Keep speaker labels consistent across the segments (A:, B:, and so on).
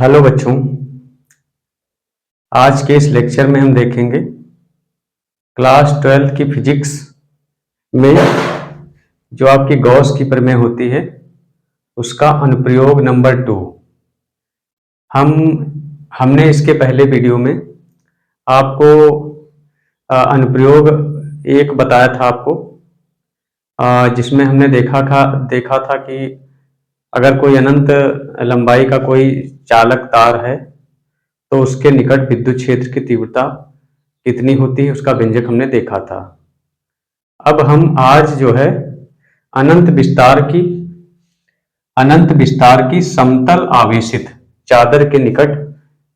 A: Hello बच्चों, आज के इस लेक्चर में हम देखेंगे क्लास 12 की फिजिक्स में जो आपकी गॉस की प्रमेय होती है उसका अनुप्रयोग नंबर 2। हमने इसके पहले वीडियो में आपको अनुप्रयोग 1 बताया था आपको, जिसमें हमने देखा था कि अगर कोई अनंत लंबाई का कोई चालक तार है तो उसके निकट विद्युत क्षेत्र की तीव्रता कितनी होती है, उसका व्यंजक हमने देखा था। अब हम आज जो है अनंत विस्तार की समतल आवेशित चादर के निकट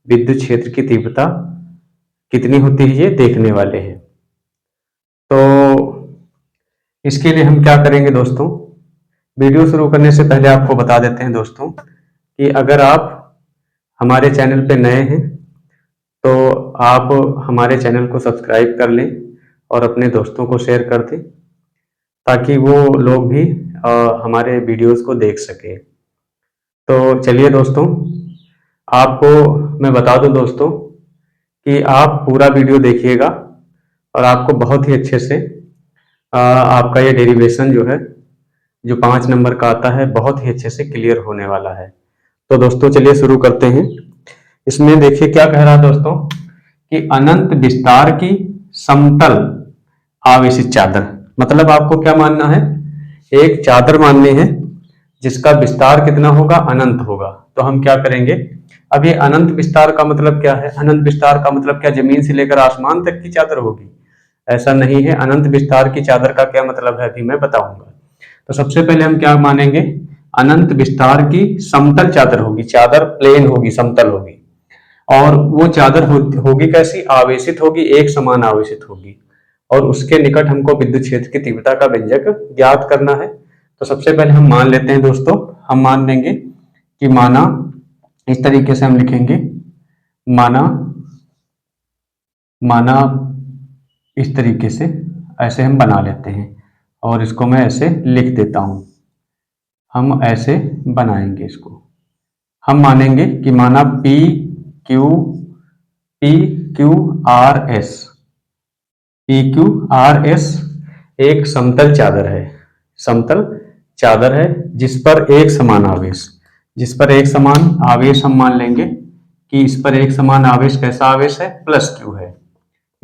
A: विद्युत क्षेत्र की तीव्रता कितनी होती है ये देखने वाले हैं। तो इसके लिए हम क्या करेंगे दोस्तों, वीडियो शुरू करने से पहले आपको बता देते हैं दोस्तों कि अगर आप हमारे चैनल पे नए हैं तो आप हमारे चैनल को सब्सक्राइब कर लें और अपने दोस्तों को शेयर कर दें ताकि वो लोग भी हमारे वीडियोस को देख सकें। तो चलिए दोस्तों, आपको मैं बता दूं दोस्तों कि आप पूरा वीडियो देखिएगा और आपको बहुत ही अच्छे से आपका ये डेरिवेशन जो है, जो 5 नंबर का आता है, बहुत ही अच्छे से क्लियर होने वाला है। तो दोस्तों चलिए शुरू करते हैं। इसमें देखिए क्या कह रहा है दोस्तों कि अनंत विस्तार की समतल आवेशित चादर, मतलब आपको क्या मानना है, एक चादर माननी है जिसका विस्तार कितना होगा, अनंत होगा। तो हम क्या करेंगे, अब ये अनंत विस्तार का मतलब क्या है, अनंत विस्तार का मतलब क्या जमीन से लेकर आसमान तक की चादर होगी? ऐसा नहीं है। अनंत विस्तार की चादर का क्या मतलब है अभी मैं बताऊंगा। तो सबसे पहले हम क्या मानेंगे, अनंत विस्तार की समतल चादर होगी, चादर प्लेन होगी, समतल होगी। और वो चादर होगी कैसी, आवेशित होगी, एक समान आवेशित होगी। और उसके निकट हमको विद्युत क्षेत्र की तीव्रता का व्यंजक ज्ञात करना है। तो सबसे पहले हम मान लेते हैं दोस्तों, हम मान लेंगे कि माना, इस तरीके से हम लिखेंगे, माना इस तरीके से ऐसे हम बना लेते हैं और इसको मैं ऐसे लिख देता हूं। हम ऐसे बनाएंगे इसको, हम मानेंगे कि माना पी क्यू आर एस एक समतल चादर है जिस पर एक समान आवेश हम मान लेंगे कि इस पर एक समान आवेश कैसा आवेश है, प्लस क्यू है।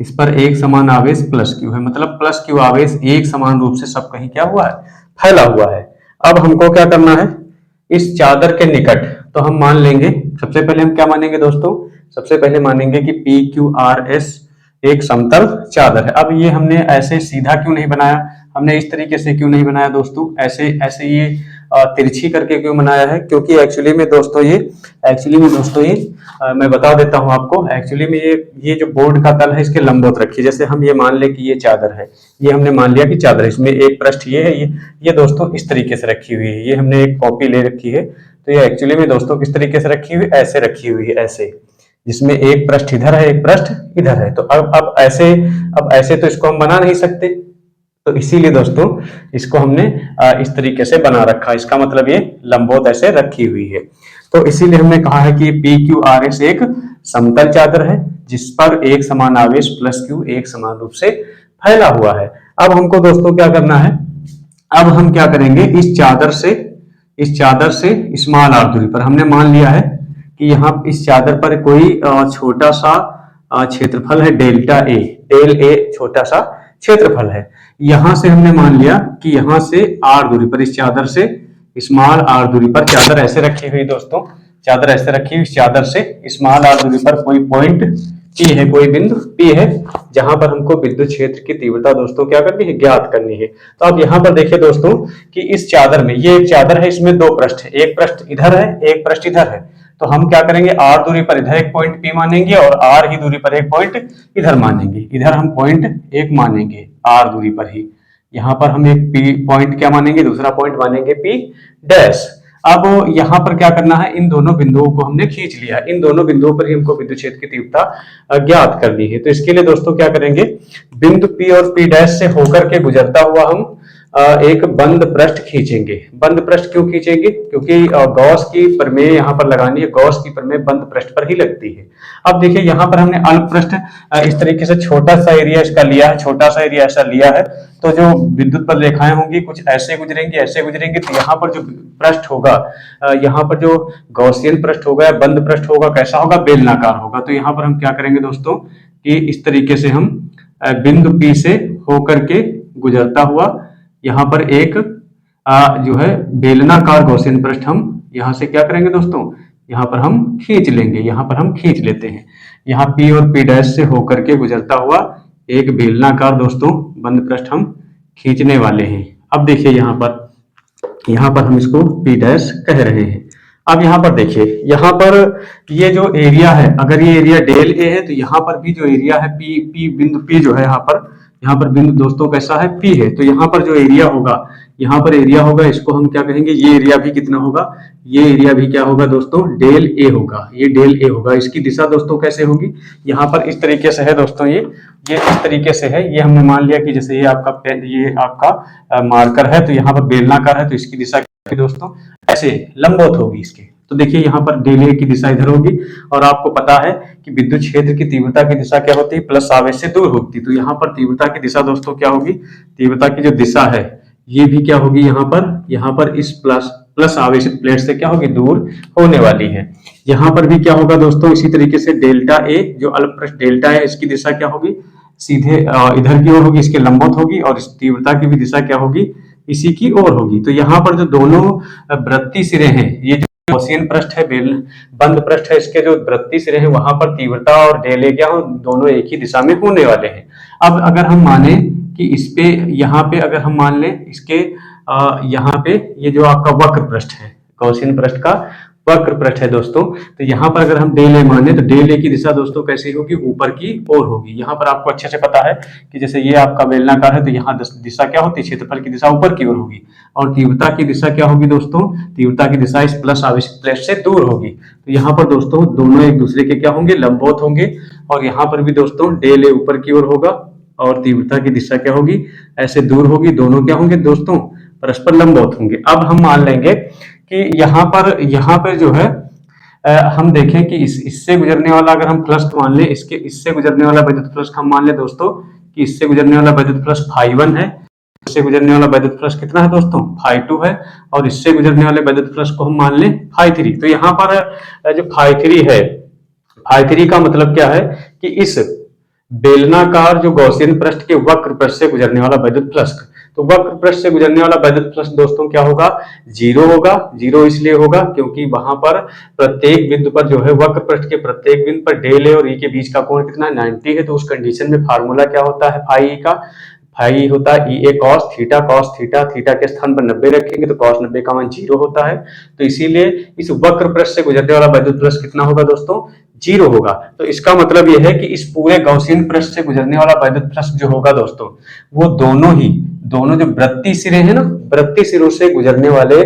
A: इस पर एक समान आवेश प्लस क्यू है, मतलब प्लस क्यू आवेश एक समान रूप से सब कहीं क्या हुआ है, फैला हुआ है। अब हमको क्या करना है, इस चादर के निकट, तो हम मान लेंगे, सबसे पहले हम क्या मानेंगे दोस्तों, सबसे पहले मानेंगे कि पी क्यू आर एस एक समतल चादर है। अब ये हमने ऐसे सीधा क्यों नहीं बनाया, हमने इस तरीके से क्यों नहीं बनाया दोस्तों, ऐसे ये तिरछी करके क्यों बनाया है, क्योंकि एक्चुअली में दोस्तों ये मैं बता देता हूं आपको, एक्चुअली में ये जो बोर्ड का तल है इसके लंबवत रखिए। जैसे हम ये मान ले कि ये चादर है, ये हमने मान लिया कि चादर, इसमें एक पृष्ठ ये है, ये दोस्तों इस तरीके से रखी हुई है। ये हमने एक कॉपी ले रखी है, तो ये एक्चुअली में दोस्तों किस तरीके से रखी हुई, ऐसे रखी हुई है, ऐसे, जिसमें एक पृष्ठ इधर है, एक पृष्ठ इधर है। तो अब ऐसे तो इसको हम बना नहीं सकते, तो इसीलिए दोस्तों इसको हमने इस तरीके से बना रखा है। इसका मतलब ये लंबवत ऐसे रखी हुई है। तो इसीलिए हमने कहा है कि पी क्यू आर एस एक समतल चादर है जिस पर एक समान आवेश प्लस क्यू एक समान रूप से फैला हुआ है। अब हमको दोस्तों क्या करना है, अब हम क्या करेंगे, इस चादर से स्मॉल आर दूरी पर हमने मान लिया है कि यहाँ इस चादर पर कोई छोटा सा क्षेत्रफल है, डेल ए छोटा सा क्षेत्रफल है। यहां से हमने मान लिया कि यहां से आर दूरी पर, इस चादर से स्मॉल आर दूरी पर चादर ऐसे रखी हुई दोस्तों, चादर ऐसे रखी हुई, चादर से स्मॉल आर दूरी पर कोई पॉइंट पी है, कोई बिंदु पी है, जहां पर हमको विद्युत क्षेत्र की तीव्रता दोस्तों क्या करनी है, ज्ञात करनी है। तो अब यहाँ पर देखिए दोस्तों कि इस चादर में, ये एक चादर है, इसमें 2 पृष्ठ है, एक पृष्ठ इधर है, एक पृष्ठ इधर है। तो हम क्या करेंगे, आर दूरी पर इधर एक पॉइंट पी मानेंगे और आर ही दूरी पर एक पॉइंट इधर मानेंगे। इधर हम पॉइंट एक मानेंगे आर दूरी पर ही, यहाँ पर हम एक पी पॉइंट क्या मानेंगे, दूसरा पॉइंट मानेंगे पी डैश। अब यहाँ पर क्या करना है, इन दोनों बिंदुओं को हमने खींच लिया, इन दोनों बिंदुओं पर ही हमको विद्युत क्षेत्र की तीव्रता ज्ञात करनी है। तो इसके लिए दोस्तों क्या करेंगे, बिंदु पी और पी डैश से होकर के गुजरता हुआ हम एक बंद पृष्ठ खींचेंगे। बंद पृष्ठ क्यों खींचेंगे? क्योंकि गॉस की प्रमेय यहाँ पर लगानी है, गॉस की प्रमेय बंद पृष्ठ पर ही लगती है। अब देखिए यहाँ पर हमने अल्प पृष्ठ इस तरीके से छोटा सा एरिया इसका लिया है, छोटा सा एरिया ऐसा लिया है, तो जो विद्युत पर रेखाएं होंगी कुछ ऐसे गुजरेंगी, ऐसे गुजरेंगी, तो यहाँ पर जो पृष्ठ होगा, यहाँ पर जो गॉसियन पृष्ठ होगा या बंद पृष्ठ होगा, कैसा होगा? बेलनाकार होगा। तो यहाँ पर हम क्या करेंगे दोस्तों कि इस तरीके से हम बिंदु P से होकर के गुजरता हुआ यहाँ पर एक जो है बेलनाकार गॉसियन पृष्ठ हम यहाँ से क्या करेंगे दोस्तों, यहाँ पर हम खींच लेंगे, यहाँ पर हम खींच लेते हैं। यहाँ P और P डैश से होकर के गुजरता हुआ एक बेलनाकार दोस्तों बंद पृष्ठ हम खींचने वाले हैं। अब देखिए यहाँ पर हम इसको P डैश कह रहे हैं। अब यहाँ पर देखिए, यहाँ पर ये जो एरिया है, अगर ये एरिया डेल ए है तो यहाँ पर भी जो एरिया है P बिंदु P जो है यहाँ पर बिंदु दोस्तों कैसा है? P है। तो यहाँ पर जो एरिया होगा, यहाँ पर एरिया होगा, इसको हम क्या कहेंगे? ये एरिया भी कितना होगा? ये एरिया भी क्या होगा दोस्तों? डेल ए होगा। ये डेल ए होगा। इसकी दिशा दोस्तों कैसे होगी? यहाँ पर इस तरीके से है दोस्तों, ये इस तरीके से है। ये हमने मान लिया कि जैसे ये आपका मार्कर है, तो यहाँ पर बेलनाकार है, तो इसकी दिशा क्या दोस्तों? ऐसे लंबवत होगी इसके। तो देखिए यहाँ पर डेल ए की दिशा इधर होगी, और आपको पता है कि विद्युत क्षेत्र की तीव्रता की दिशा क्या होती है? प्लस आवेश से दूर होती है। तो यहाँ पर तीव्रता की दिशा दोस्तों क्या होगी? तीव्रता की जो दिशा है ये भी क्या होगी? यहाँ पर इस प्लस आवेशित प्लेट से क्या होगी? दूर होने वाली है। यहाँ पर भी क्या होगा दोस्तों? इसी तरीके से डेल्टा ए, जो अल्प पृष्ठ डेल्टा है, इसकी दिशा क्या होगी? सीधे इधर की ओर होगी, इसके लंबवत होगी, और इस तीव्रता की भी दिशा क्या होगी? इसी की ओर होगी। तो यहाँ पर जो दोनों वृत्तीय सिरे हैं, ये जो गॉसियन पृष्ठ है, बंद पृष्ठ है, इसके जो वृत्तीय सिरे हैं वहां पर तीव्रता और डेल ए क्या हो? दोनों एक ही दिशा में होने वाले हैं। अब अगर हम माने कि इस पे, यहाँ पे अगर हम मान लें इसके यहाँ पे ये जो आपका वक्र पृष्ठ है, गॉसियन पृष्ठ का वक्र पृष्ठ है दोस्तों, तो यहाँ पर अगर हम डेल ए माने तो डेल ए की दिशा दोस्तों कैसी होगी? ऊपर की ओर होगी। यहाँ पर आपको अच्छे से पता है कि जैसे ये आपका बेलनाकार है, तो यहाँ दिशा क्या होती है? क्षेत्रफल की दिशा ऊपर की ओर होगी। और तीव्रता की दिशा क्या होगी दोस्तों? तीव्रता की दिशा इस प्लस आवेशित प्लेट से दूर होगी। तो यहाँ पर दोस्तों दोनों एक दूसरे के क्या होंगे? लंबवत होंगे। और यहाँ पर भी दोस्तों डेल ए ऊपर की ओर होगा, और तीव्रता की दिशा क्या होगी? ऐसे दूर होगी। दोनों क्या होंगे दोस्तों? परस्पर लंबवत होंगे। अब हम मान लेंगे कि यहाँ पर जो है हम देखें कि इससे गुजरने वाला, अगर हम प्लस मान लें, इससे गुजरने वाला विद्युत प्लस हम मान लें दोस्तों कि इससे गुजरने वाला विद्युत प्लस φ1 है, इससे गुजरने वाला विद्युत प्लस कितना है दोस्तों? φ2 है, और इससे गुजरने वाले विद्युत प्लस को हम मान लें φ3। तो यहाँ पर जो φ3 है, φ3 का मतलब क्या है कि इस बेलनाकार जो गॉसियन पृष्ठ के वक्र पृष्ठ से गुजरने वाला विद्युत प्लस, तो वक्र पृष्ठ से गुजरने वाला विद्युत प्लस दोस्तों क्या होगा? जीरो होगा। जीरो इसलिए होगा क्योंकि वहां पर प्रत्येक बिंदु पर जो है, वक्र पृष्ठ के प्रत्येक बिंदु पर डेल ए और ई के बीच का कोण कितना है? 90 है। तो उस कंडीशन में फार्मूला क्या होता है फाई का? फाई होता है E A cos theta. Cos theta, theta के स्थान पर 90 रखेंगे तो कॉस 90 का मान 0 होता है। तो इसीलिए इस वक्र पृष्ठ से गुजरने वाला विद्युत प्लस कितना होगा दोस्तों? 0 होगा। तो इसका मतलब यह है कि इस पूरे गॉसियन पृष्ठ से गुजरने वाला विद्युत प्लस जो होगा दोस्तों, वो दोनों जो वृत्तीय सिरे हैं ना, वृत्तीय सिरों से गुजरने वाले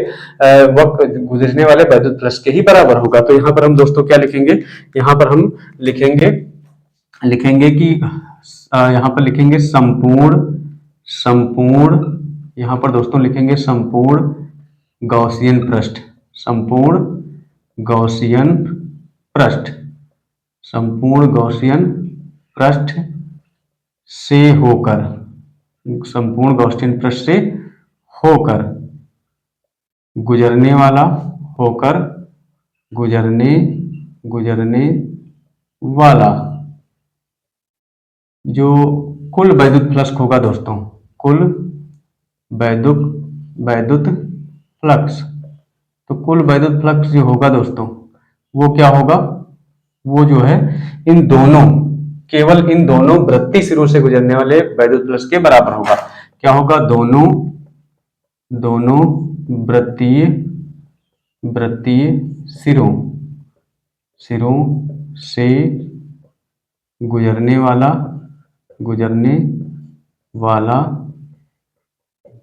A: विद्युत प्लस के ही बराबर होगा। तो यहाँ पर हम दोस्तों क्या लिखेंगे? यहाँ पर हम लिखेंगे कि यहाँ पर लिखेंगे संपूर्ण यहाँ पर दोस्तों लिखेंगे संपूर्ण गॉसियन पृष्ठ, संपूर्ण गॉसियन पृष्ठ से होकर, संपूर्ण गॉसियन पृष्ठ से होकर गुजरने वाला जो कुल वैद्युत फ्लक्स होगा दोस्तों, कुल वैद्युत फ्लक्स, तो कुल वैद्युत फ्लक्स जो होगा दोस्तों वो क्या होगा? वो जो है केवल इन दोनों वृत्तीय सिरों से गुजरने वाले वैद्युत फ्लक्स के बराबर होगा। क्या होगा? दोनों वृत्तीय सिरों से गुजरने वाला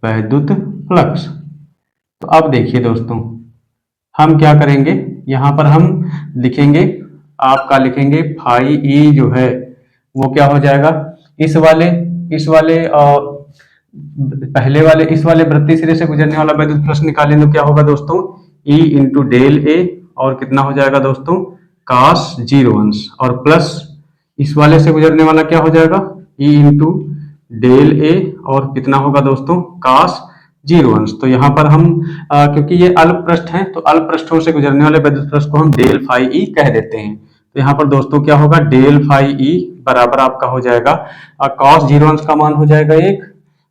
A: वैद्युत फ्लक्स। तो अब देखिए दोस्तों, हम क्या करेंगे? यहां पर हम लिखेंगे, आपका लिखेंगे फाई ई जो है वो क्या हो जाएगा? इस वाले पहले वाले इस वाले वृत्तीय सिरे से गुजरने वाला वैद्युत फ्लक्स निकालें तो क्या होगा दोस्तों, E इंटू डेल ए, और कितना हो जाएगा दोस्तों, कास 0 और प्लस इस वाले से गुजरने वाला क्या हो जाएगा, E इंटू डेल ए, और कितना होगा दोस्तों, कास 0 तो यहाँ पर हम क्योंकि ये अल्प पृष्ठ हैं तो अल्प पृष्ठों से गुजरने वाले वैद्युत फ्लक्स को हम डेल फाई ई कह देते हैं। तो यहाँ पर दोस्तों क्या होगा, डेल फाई ई बराबर आपका हो जाएगा कॉस 0 का मान हो जाएगा 1,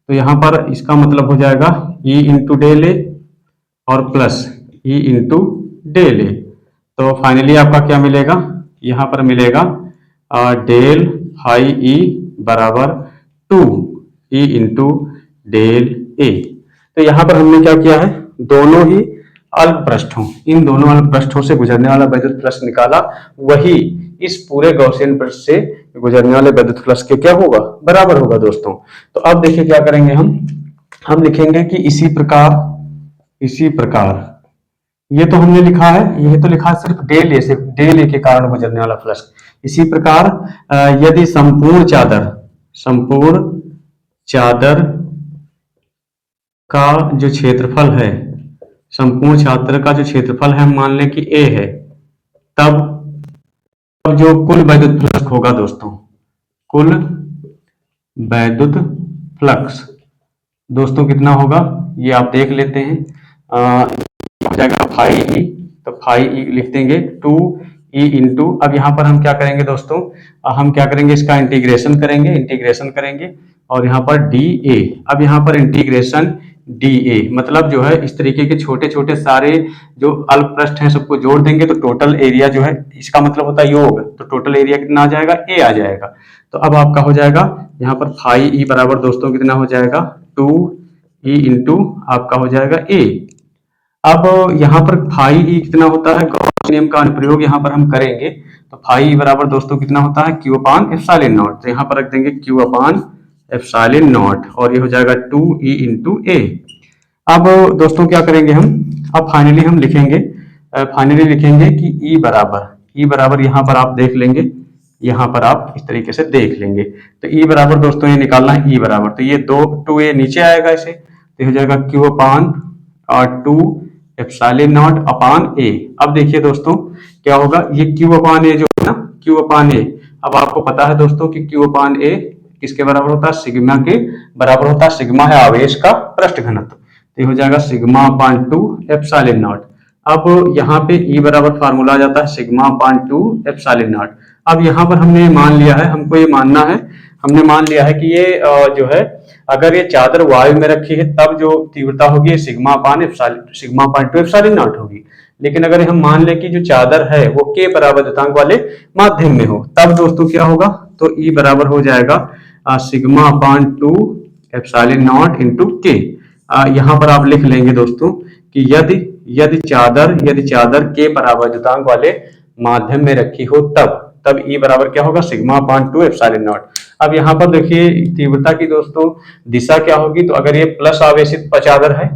A: तो यहाँ पर इसका मतलब हो जाएगा E इंटू डेल ए और plus E into del A. तो फाइनली आपका क्या मिलेगा, यहाँ पर मिलेगा डेल फाई ई बराबर 2E इंटू डेल ए। तो यहाँ पर हमने क्या किया है, दोनों ही अल्प पृष्ठों, इन दोनों अल्प पृष्ठों से गुजरने वाला वैद्युत फ्लक्स निकाला, वही इस पूरे गॉसियन पृष्ठ से गुजरने वाले वैद्युत फ्लक्स के क्या होगा, बराबर होगा दोस्तों। तो अब देखिए क्या करेंगे हम लिखेंगे कि इसी प्रकार ये तो हमने लिखा है, ये तो लिखा है सिर्फ डेल ए के कारण गुजरने वाला फ्लक्स। इसी प्रकार यदि संपूर्ण चादर का जो क्षेत्रफल है, संपूर्ण चादर का जो क्षेत्रफल है हम मान लें कि A है, तब जो कुल वैद्युत फ्लक्स होगा दोस्तों, कुल वैद्युत फ्लक्स दोस्तों कितना होगा, ये आप देख लेते हैं, हो जाएगा फाई ई, तो फाई ई लिख देंगे 2E इंटू, अब यहाँ पर हम क्या करेंगे दोस्तों, हम क्या करेंगे, इसका इंटीग्रेशन करेंगे और यहाँ पर DA, अब यहाँ पर इंटीग्रेशन DA मतलब जो है इस तरीके के छोटे छोटे सारे जो अल्प पृष्ठ हैं सबको जोड़ देंगे तो टोटल एरिया जो है, इसका मतलब होता है योग, तो टोटल एरिया कितना आ जाएगा, A आ जाएगा। तो अब आपका हो जाएगा यहाँ पर फाई ई बराबर दोस्तों कितना हो जाएगा, 2E इंटू आपका हो जाएगा A। अब यहाँ पर फाई ई कितना होता है, गॉस नियम का अनुप्रयोग यहाँ पर हम करेंगे, तो फाई ई बराबर दोस्तों कितना होता है, Q अपान एप्सिलॉन नॉट, तो यहाँ पर रख देंगे Q अपान एप्सिलॉन नॉट, और ये हो जाएगा 2E इंटू ए। अब दोस्तों क्या करेंगे अब फाइनली हम लिखेंगे कि E बराबर यहाँ पर आप देख लेंगे, यहाँ पर आप इस तरीके से देख लेंगे, तो E बराबर दोस्तों ये निकालना है, E बराबर तो ये 2A नीचे आएगा इसे, तो हो जाएगा Q upon 2 epsilon not upon A। अब देखिए दोस्तों क्या होगा, ये Q अपान A जो है ना, Q अपान A, अब आपको पता है दोस्तों कि Q अपान A किसके बराबर होता है, सिग्मा के बराबर होता है। सिग्मा है आवेश का पृष्ठ घनत्व, तो ये हो जाएगा सिग्मा अपान 2 एप्सिलॉन नॉट। अब यहाँ पे E बराबर फार्मूला आ जाता है सिग्मा अपान 2 एप्सिलॉन नॉट। अब यहाँ पर हमने मान लिया है, हमको ये मानना है, हमने मान लिया है कि ये जो है अगर ये चादर वायु में रखी है तब जो तीव्रता होगी सिग्मा अपान 2 एप्सिलॉन नॉट होगी। लेकिन अगर हम मान लें कि जो चादर है वो के बराबर द्युतांक वाले माध्यम में हो, तब दोस्तों क्या होगा, तो E बराबर हो जाएगा sigma upon 2 epsilon not into के। यहाँ पर आप लिख लेंगे दोस्तों कि यदि चादर के बराबर द्युतांक वाले माध्यम में रखी हो तब E बराबर क्या होगा, सिग्मा अपान 2 एप्सिलॉन नॉट। अब यहाँ पर देखिए तीव्रता की दोस्तों दिशा क्या होगी, तो अगर ये प्लस आवेशित चादर है,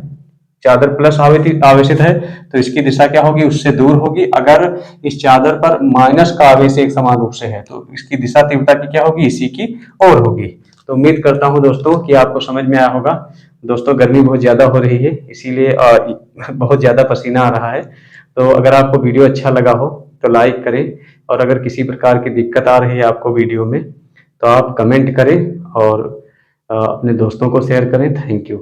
A: चादर प्लस आवेशित है तो इसकी दिशा क्या होगी, उससे दूर होगी। अगर इस चादर पर माइनस का आवेश एक समान रूप से है तो इसकी दिशा तीव्रता की क्या होगी, इसी की ओर होगी। तो उम्मीद करता हूं दोस्तों कि आपको समझ में आया होगा। दोस्तों गर्मी बहुत ज्यादा हो रही है, इसीलिए बहुत ज्यादा पसीना आ रहा है। तो अगर आपको वीडियो अच्छा लगा हो तो लाइक करें, और अगर किसी प्रकार की दिक्कत आ रही है आपको वीडियो में तो आप कमेंट करें और अपने दोस्तों को शेयर करें। Thank you.